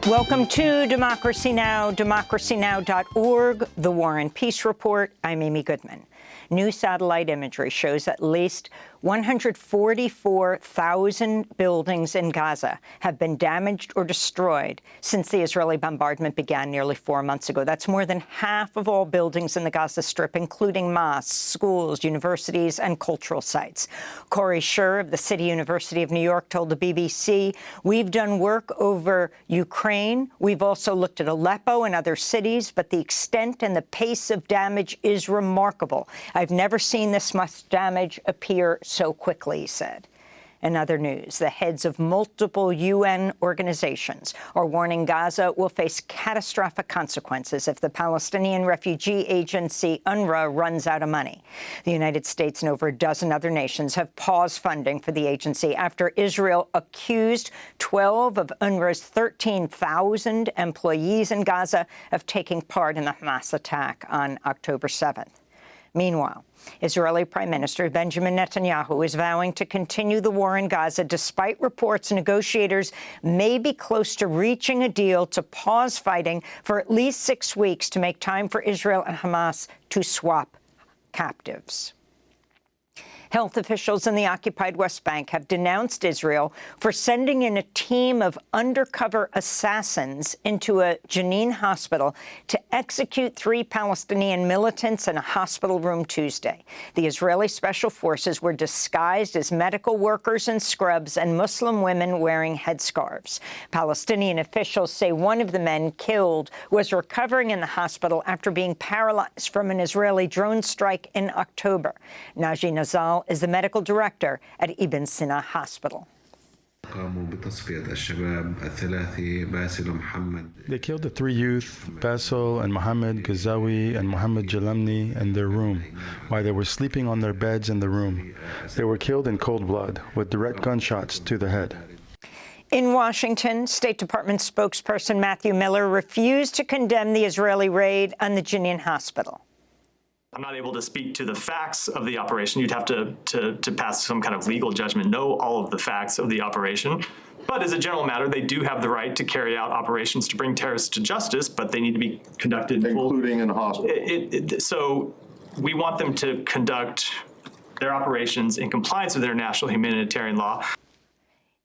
Welcome to Democracy Now!, democracynow.org, The War and Peace Report. I'm Amy Goodman. New satellite imagery shows at least 144,000 buildings in Gaza have been damaged or destroyed since the Israeli bombardment began nearly 4 months ago. That's more than half of all buildings in the Gaza Strip, including mosques, schools, universities, and cultural sites. Corey Schur of the City University of New York told the BBC, "We've done work over Ukraine. We've also looked at Aleppo and other cities, but the extent and the pace of damage is remarkable. I've never seen this much damage appear so quickly," he said. In other news, the heads of multiple UN organizations are warning Gaza will face catastrophic consequences if the Palestinian refugee agency UNRWA runs out of money. The United States and over a dozen other nations have paused funding for the agency after Israel accused 12 of UNRWA's 13,000 employees in Gaza of taking part in the Hamas attack on October 7th. Meanwhile, Israeli Prime Minister Benjamin Netanyahu is vowing to continue the war in Gaza despite reports negotiators may be close to reaching a deal to pause fighting for at least 6 weeks to make time for Israel and Hamas to swap captives. Health officials in the occupied West Bank have denounced Israel for sending in a team of undercover assassins into a Jenin hospital to execute 3 Palestinian militants in a hospital room Tuesday. The Israeli special forces were disguised as medical workers in scrubs and Muslim women wearing headscarves. Palestinian officials say one of the men killed was recovering in the hospital after being paralyzed from an Israeli drone strike in October. Naji Nazal is the medical director at Ibn Sina Hospital. They killed the 3 youth, Basil and Mohammed Ghazawi and Mohammed Jalamni, in their room while they were sleeping on their beds in the room. They were killed in cold blood with direct gunshots to the head. In Washington, State Department spokesperson Matthew Miller refused to condemn the Israeli raid on the Jenin hospital. I'm not able to speak to the facts of the operation. You'd have to pass some kind of legal judgment, know all of the facts of the operation. But as a general matter, they do have the right to carry out operations to bring terrorists to justice, but they need to be conducted including in a hospital. So we want them to conduct their operations in compliance with international humanitarian law.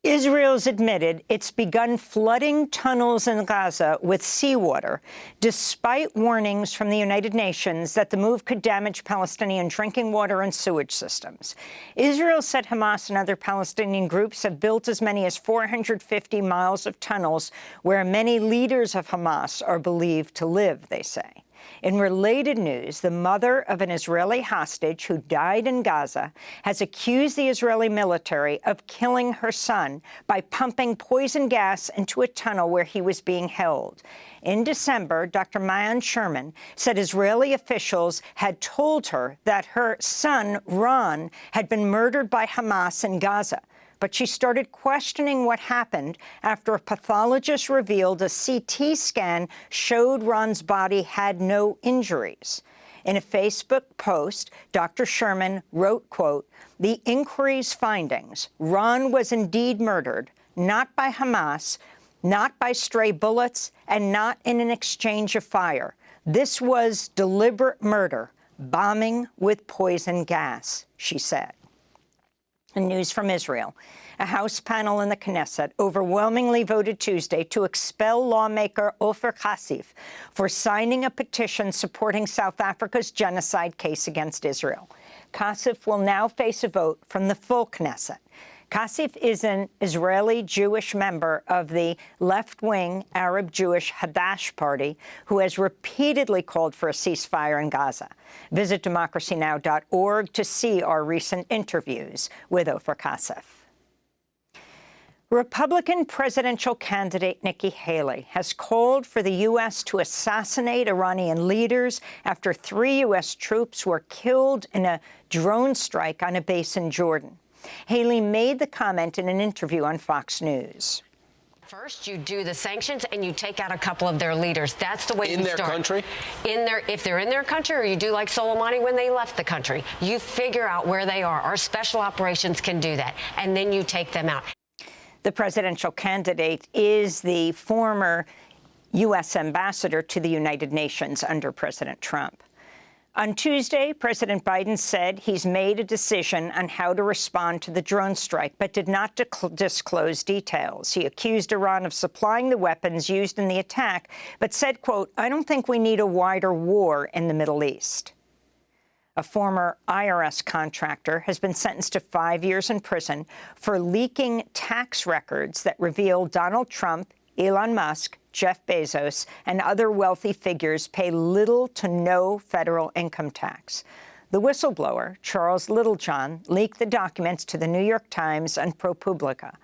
Israel's admitted it's begun flooding tunnels in Gaza with seawater, despite warnings from the United Nations that the move could damage Palestinian drinking water and sewage systems. Israel said Hamas and other Palestinian groups have built as many as 450 miles of tunnels where many leaders of Hamas are believed to live, they say. In related news, the mother of an Israeli hostage who died in Gaza has accused the Israeli military of killing her son by pumping poison gas into a tunnel where he was being held. In December, Dr. Mayan Sherman said Israeli officials had told her that her son, Ron, had been murdered by Hamas in Gaza. But she started questioning what happened after a pathologist revealed a CT scan showed Ron's body had no injuries. In a Facebook post, Dr. Sherman wrote, quote, "The inquiry's findings, Ron was indeed murdered, not by Hamas, not by stray bullets, and not in an exchange of fire. This was deliberate murder, bombing with poison gas," she said. And news from Israel. A House panel in the Knesset overwhelmingly voted Tuesday to expel lawmaker Ofer Kassif for signing a petition supporting South Africa's genocide case against Israel. Kassif will now face a vote from the full Knesset. Kassif is an Israeli Jewish member of the left-wing Arab Jewish Hadash party who has repeatedly called for a ceasefire in Gaza. Visit democracynow.org to see our recent interviews with Ofer Kassif. Republican presidential candidate Nikki Haley has called for the U.S. to assassinate Iranian leaders after 3 U.S. troops were killed in a drone strike on a base in Jordan. Haley made the comment in an interview on Fox News. First, you do the sanctions and you take out a couple of their leaders. That's the way we start. In their country? If they're in their country, or you do like Soleimani when they left the country. You figure out where they are. Our special operations can do that. And then you take them out. The presidential candidate is the former U.S. ambassador to the United Nations under President Trump. On Tuesday, President Biden said he's made a decision on how to respond to the drone strike, but did not disclose details. He accused Iran of supplying the weapons used in the attack, but said, quote, "I don't think we need a wider war in the Middle East." A former IRS contractor has been sentenced to 5 years in prison for leaking tax records that reveal Donald Trump, Elon Musk, Jeff Bezos, and other wealthy figures pay little to no federal income tax. The whistleblower, Charles Littlejohn, leaked the documents to the New York Times and ProPublica.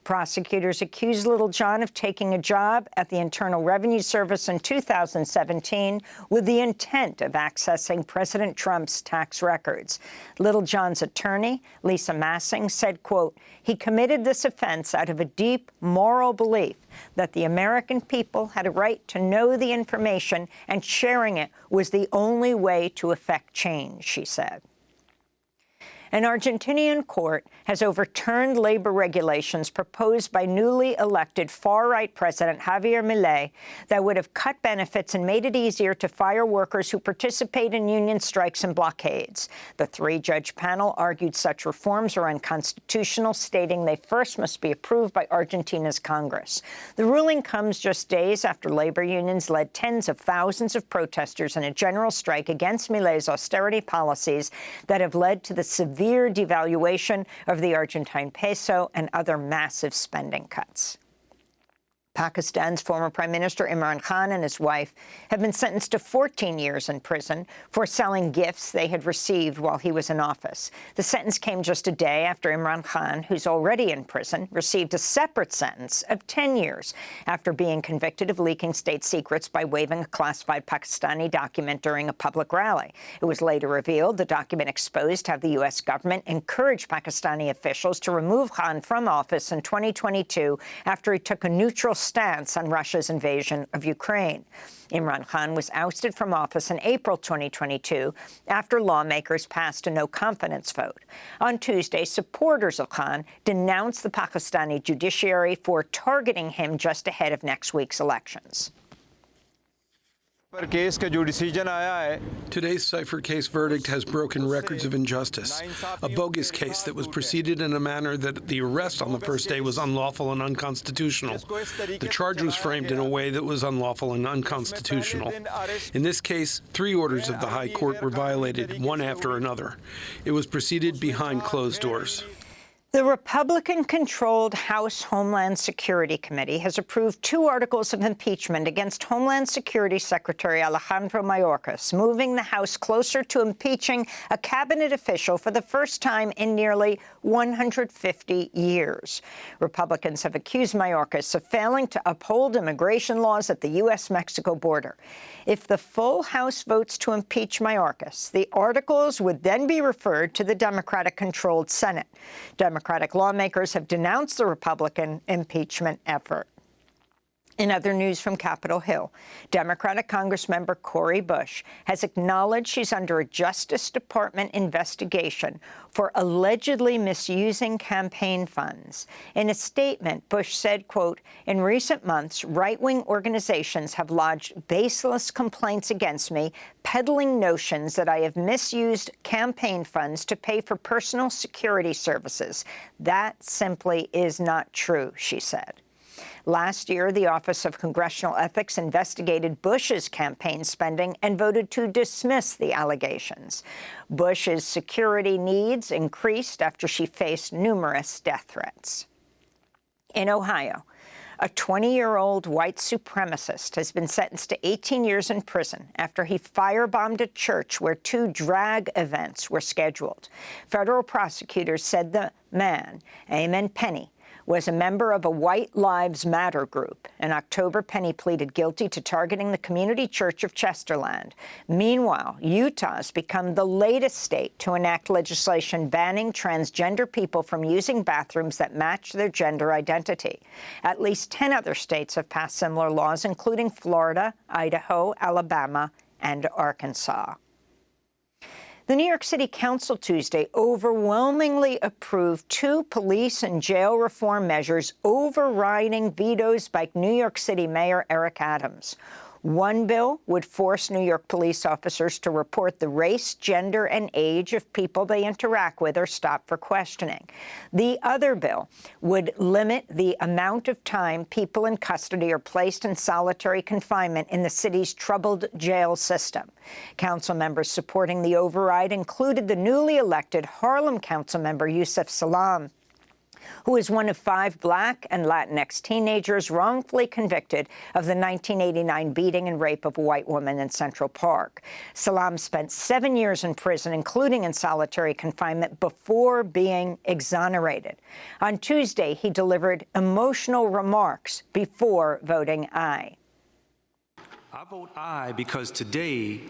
Prosecutors accused Littlejohn of taking a job at the Internal Revenue Service in 2017 with the intent of accessing President Trump's tax records. Littlejohn's attorney, Lisa Massing, said, quote, "He committed this offense out of a deep moral belief that the American people had a right to know the information, and sharing it was the only way to effect change," she said. An Argentinian court has overturned labor regulations proposed by newly elected far-right President Javier Milei that would have cut benefits and made it easier to fire workers who participate in union strikes and blockades. The three-judge panel argued such reforms are unconstitutional, stating they first must be approved by Argentina's Congress. The ruling comes just days after labor unions led tens of thousands of protesters in a general strike against Milei's austerity policies that have led to the severe devaluation of the Argentine peso and other massive spending cuts. Pakistan's former Prime Minister Imran Khan and his wife have been sentenced to 14 years in prison for selling gifts they had received while he was in office. The sentence came just a day after Imran Khan, who's already in prison, received a separate sentence of 10 years after being convicted of leaking state secrets by waving a classified Pakistani document during a public rally. It was later revealed the document exposed how the U.S. government encouraged Pakistani officials to remove Khan from office in 2022 after he took a neutral stance on Russia's invasion of Ukraine. Imran Khan was ousted from office in April 2022 after lawmakers passed a no-confidence vote. On Tuesday, supporters of Khan denounced the Pakistani judiciary for targeting him just ahead of next week's elections. Today's cipher case verdict has broken records of injustice. A bogus case that was preceded in a manner that the arrest on the first day was unlawful and unconstitutional. The charge was framed in a way that was unlawful and unconstitutional. In this case, 3 orders of the High Court were violated, one after another. It was proceeded behind closed doors. The Republican-controlled House Homeland Security Committee has approved 2 articles of impeachment against Homeland Security Secretary Alejandro Mayorkas, moving the House closer to impeaching a cabinet official for the first time in nearly 150 years. Republicans have accused Mayorkas of failing to uphold immigration laws at the U.S.-Mexico border. If the full House votes to impeach Mayorkas, the articles would then be referred to the Democratic-controlled Senate. Democratic lawmakers have denounced the Republican impeachment effort. In other news from Capitol Hill, Democratic Congressmember Cori Bush has acknowledged she's under a Justice Department investigation for allegedly misusing campaign funds. In a statement, Bush said, quote, "In recent months, right-wing organizations have lodged baseless complaints against me, peddling notions that I have misused campaign funds to pay for personal security services. That simply is not true," she said. Last year, the Office of Congressional Ethics investigated Bush's campaign spending and voted to dismiss the allegations. Bush's security needs increased after she faced numerous death threats. In Ohio, a 20-year-old white supremacist has been sentenced to 18 years in prison after he firebombed a church where 2 drag events were scheduled. Federal prosecutors said the man, Amen Penny, was a member of a White Lives Matter group. In October, Penny pleaded guilty to targeting the Community Church of Chesterland. Meanwhile, Utah has become the latest state to enact legislation banning transgender people from using bathrooms that match their gender identity. At least 10 other states have passed similar laws, including Florida, Idaho, Alabama, and Arkansas. The New York City Council Tuesday overwhelmingly approved 2 police and jail reform measures overriding vetoes by New York City Mayor Eric Adams. One bill would force New York police officers to report the race, gender, and age of people they interact with or stop for questioning. The other bill would limit the amount of time people in custody are placed in solitary confinement in the city's troubled jail system. Council members supporting the override included the newly elected Harlem council member Yusef Salaam, who is one of 5 Black and Latinx teenagers wrongfully convicted of the 1989 beating and rape of a white woman in Central Park. Salaam spent 7 years in prison, including in solitary confinement, before being exonerated. On Tuesday, he delivered emotional remarks before voting aye. I vote aye because today,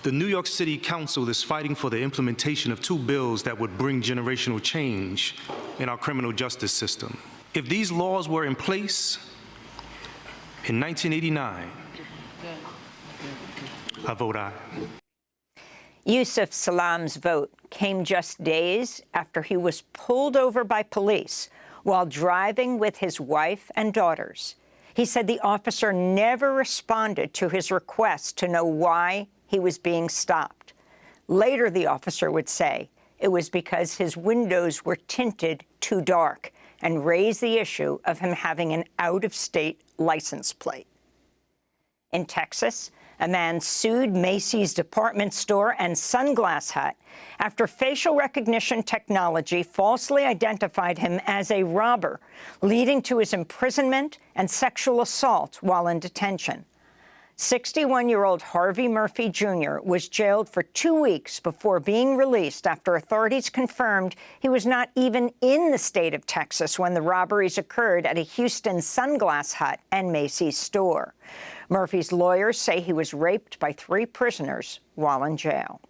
the New York City Council is fighting for the implementation of 2 bills that would bring generational change in our criminal justice system. If these laws were in place in 1989, I vote aye. Yusef Salaam's vote came just days after he was pulled over by police while driving with his wife and daughters. He said the officer never responded to his request to know why he was being stopped. Later, the officer would say it was because his windows were tinted too dark and raised the issue of him having an out-of-state license plate. In Texas, a man sued Macy's department store and Sunglass Hut after facial recognition technology falsely identified him as a robber, leading to his imprisonment and sexual assault while in detention. 61-year-old Harvey Murphy Jr. was jailed for 2 weeks before being released after authorities confirmed he was not even in the state of Texas when the robberies occurred at a Houston Sunglass Hut and Macy's store. Murphy's lawyers say he was raped by 3 prisoners while in jail.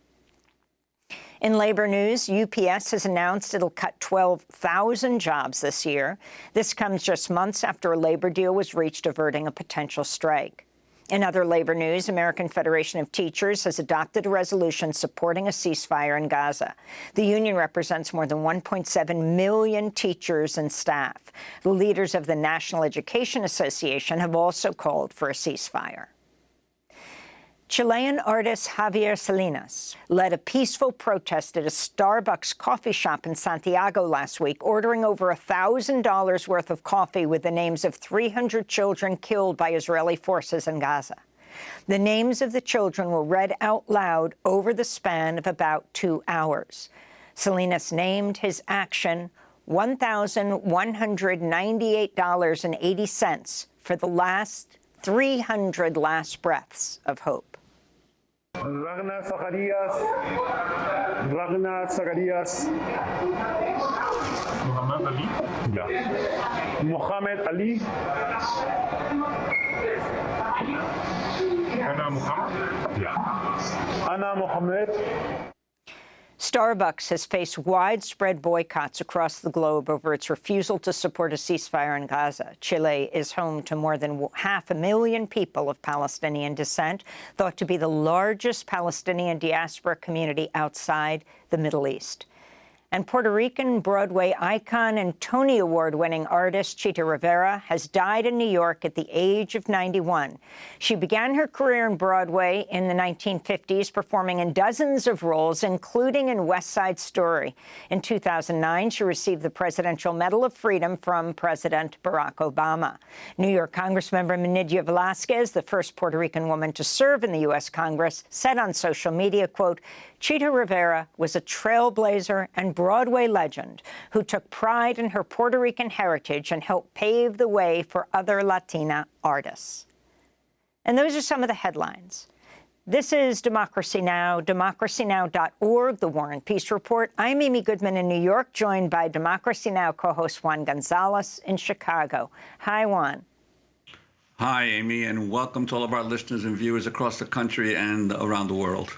In labor news, UPS has announced it'll cut 12,000 jobs this year. This comes just months after a labor deal was reached averting a potential strike. In other labor news, American Federation of Teachers has adopted a resolution supporting a ceasefire in Gaza. The union represents more than 1.7 million teachers and staff. The leaders of the National Education Association have also called for a ceasefire. Chilean artist Javier Salinas led a peaceful protest at a Starbucks coffee shop in Santiago last week, ordering over $1,000 worth of coffee with the names of 300 children killed by Israeli forces in Gaza. The names of the children were read out loud over the span of about 2 hours. Salinas named his action $1,198.80 for the last 300 last breaths of hope. Ragnar Zacharias. Muhammad Ali? Yeah. Muhammad Ali. Anna Muhammad? Yeah. Anna Muhammad. Starbucks has faced widespread boycotts across the globe over its refusal to support a ceasefire in Gaza. Chile is home to more than 500,000 people of Palestinian descent, thought to be the largest Palestinian diaspora community outside the Middle East. And Puerto Rican Broadway icon and Tony Award-winning artist Chita Rivera has died in New York at the age of 91. She began her career in Broadway in the 1950s, performing in dozens of roles, including in West Side Story. In 2009, she received the Presidential Medal of Freedom from President Barack Obama. New York Congressmember Nydia Velázquez, the first Puerto Rican woman to serve in the U.S. Congress, said on social media, quote, "Chita Rivera was a trailblazer and Broadway legend who took pride in her Puerto Rican heritage and helped pave the way for other Latina artists." And those are some of the headlines. This is Democracy Now!, democracynow.org, The War and Peace Report. I'm Amy Goodman in New York, joined by Democracy Now! Co-host Juan Gonzalez in Chicago. Hi, Juan. Hi, Amy, and welcome to all of our listeners and viewers across the country and around the world.